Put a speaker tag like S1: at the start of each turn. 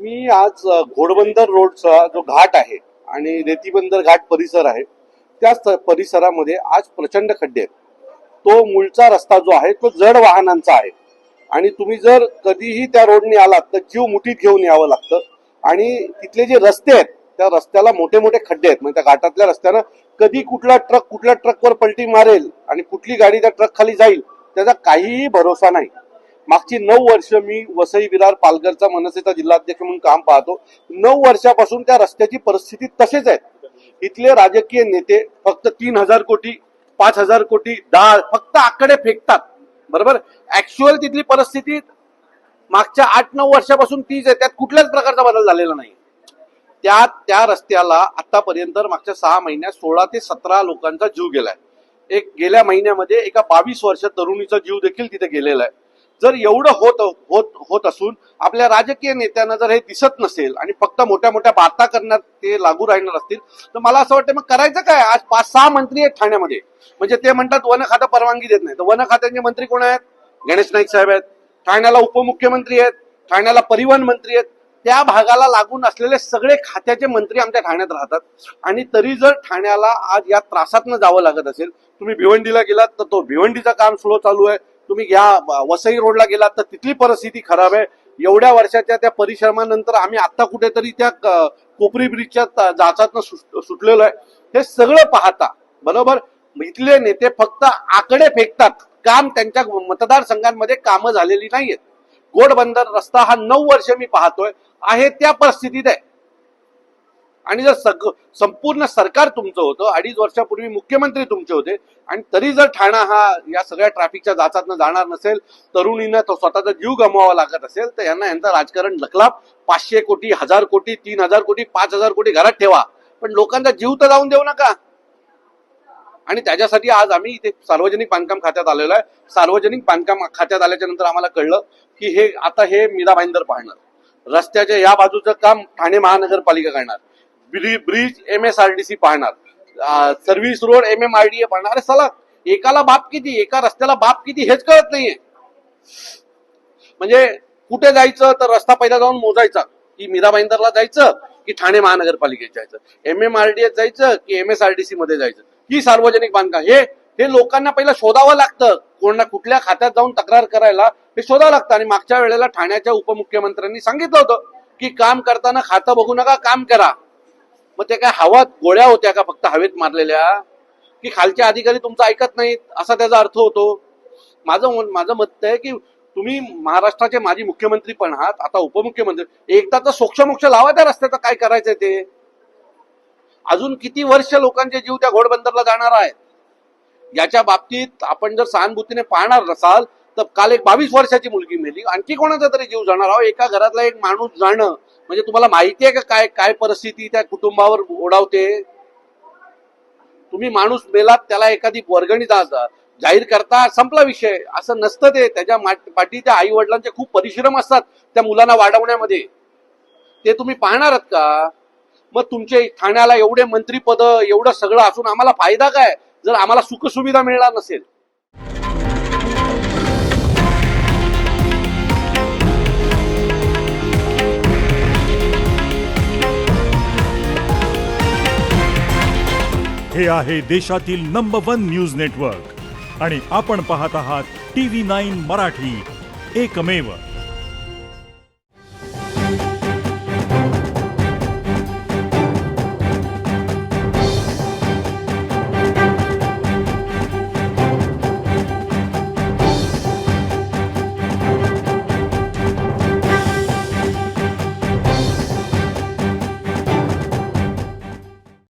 S1: मी आज घोडबंदर रोडचा जो घाट आहे आणि रेतीबंदर घाट परिसर आहे त्या परिसरामध्ये आज प्रचंड खड्डे आहेत. तो मूळचा रस्ता जो आहे तो जड वाहनांचा आहे आणि तुम्ही जर कधीही त्या रोडने आलात तर जीव मुठीत घेऊन यावं लागतं. आणि तिथले जे रस्ते आहेत त्या रस्त्याला मोठे मोठे खड्डे आहेत. म्हणजे त्या घाटातल्या रस्त्यानं कधी कुठला ट्रक कुठल्या ट्रकवर पलटी मारेल आणि कुठली गाडी त्या ट्रक खाली जाईल त्याचा काहीही भरोसा नाही. मागची 9 वर्ष मी वसई विरार पालघरचा मनसेचा जिल्हाध्यक्ष म्हणून काम पाहतो. 9 वर्षापासून त्या रस्त्याची परिस्थिती तसेच आहे. इथले राजकीय नेते फक्त 3,000 कोटी 5,000 कोटी फक्त आकडे फेकतात, बरोबर. ऍक्च्युअल तिथली परिस्थिती मागच्या 8-9 वर्षापासून तीच आहे. त्यात कुठल्याच प्रकारचा बदल झालेला नाही. त्या रस्त्याला आतापर्यंत मागच्या 6 महिन्यात 16 ते 17 लोकांचा जीव गेलाय. गेल्या महिन्यामध्ये एका 22 वर्ष तरुणीचा जीव देखील तिथे गेलेला आहे. जर एवढं होत असून आपल्या राजकीय नेत्यांना जर हे दिसत नसेल आणि फक्त मोठ्या मोठ्या बाता करण्यात ते लागू राहणार असतील तर मला असं वाटतं मग करायचं काय. आज 5-6 मंत्री आहेत ठाण्यामध्ये. म्हणजे ते म्हणतात वन खातं परवानगी देत नाही. तर वन खात्याचे मंत्री कोण आहेत? गणेश नाईक साहेब आहेत. ठाण्याला उपमुख्यमंत्री आहेत. ठाण्याला परिवहन मंत्री आहेत. त्या भागाला लागून असलेले सगळे खात्याचे मंत्री आमच्या ठाण्यात राहतात. आणि तरी जर ठाण्याला आज या त्रासातनं जावं लागत असेल, तुम्ही भिवंडीला गेलात तर तो भिवंडीचं काम स्लो चालू आहे. तुम्ही या वसई रोडला गेलात तर तिथली परिस्थिती खराब आहे. एवढ्या वर्षाच्या त्या परिश्रमानंतर आम्ही आता कुठेतरी त्या कोपरी ब्रिजच्या जाचातनं सुटलेलो आहे. हे सगळं पाहता बरोबर इथले नेते फक्त आकडे फेकतात. काम त्यांच्या मतदारसंघांमध्ये कामं झालेली नाहीयेत. घोडबंदर रस्ता हा 9 वर्ष मी पाहतोय आहे त्या परिस्थितीत आहे. आणि जर संपूर्ण सरकार तुमचं होतं, 2.5 वर्षापूर्वी मुख्यमंत्री तुमचे होते आणि तरी जर ठाणा हा या सगळ्या ट्रॅफिकच्या जाचातनं जाणार नसेल, तरुणींना तो स्वतःचा जीव गमवावा लागत असेल तर यांचं राजकारण लखलाप. 500 कोटी 1,000 कोटी 3,000 कोटी 5,000 कोटी घरात ठेवा पण लोकांचा जीव तर जाऊन देऊ नका. आणि त्याच्यासाठी आज आम्ही इथे सार्वजनिक बांधकाम खात्यात आलेलो आहे. सार्वजनिक बांधकाम खात्यात आल्याच्या नंतर आम्हाला कळलं की हे मीरा भाईंदर पाहणार, रस्त्याच्या या बाजूचं काम ठाणे महानगरपालिका करणार, ब्रिज MSRDC पाहणार, सर्व्हिस रोड MMRDA पाहणार. अरे चला एकाला बाप किती, एका रस्त्याला बाप किती हेच कळत नाहीये. म्हणजे कुठे जायचं तर रस्ता पहिला जाऊन मोजायचा की मीरा भाईंदरला जायचं की ठाणे महानगरपालिकेत जायचं, MMRDA जायचं की MSRDC मध्ये जायचं की सार्वजनिक बांधकाम. हे लोकांना पहिलं शोधावं लागतं. कोणा कुठल्या खात्यात जाऊन तक्रार करायला हे शोधावं लागतं. आणि मागच्या वेळेला ठाण्याच्या उपमुख्यमंत्र्यांनी सांगितलं होतं की काम करताना खातं बघू नका, काम करा. मग ते काय हवात गोळ्या होत्या का फक्त हवेत मारलेल्या, की खालचे अधिकारी तुमचं ऐकत नाहीत असा त्याचा अर्थ होतो. माझं मत आहे की तुम्ही महाराष्ट्राचे माजी मुख्यमंत्री पण आहात, आता उपमुख्यमंत्री, एकदा तर सोक्षमोक्ष लावा त्या रस्त्याचं काय करायचंय ते. अजून किती वर्ष लोकांचे जीव त्या घोडबंदरला जाणार आहेत याच्या बाबतीत आपण जर सहानुभूतीने पाहणार नसाल तर काल एक 22 वर्षाची मुलगी मेली, आणखी कोणाचा तरी जीव जाणार. अहो एका घरातला एक माणूस जाणं म्हणजे तुम्हाला माहिती आहे का काय परिस्थिती त्या कुटुंबावर ओढावते. तुम्ही माणूस मेलात त्याला एखादी वर्गणी जाहीर करता, संपला विषय. असं नसतं ते. त्याच्या पाठी त्या आई वडिलांचे खूप परिश्रम असतात त्या मुलांना वाढवण्यामध्ये. ते तुम्ही पाहणार आहात का. मग तुमचे ठाण्याला एवढे मंत्रीपद एवढं सगळं असून आम्हाला फायदा काय जर आम्हाला सुखसुविधा मिळणार नसेल.
S2: हे आहे देशातील नंबर 1 न्यूज नेटवर्क आणि आपण पाहत आहात TV9 मराठी, एकमेव.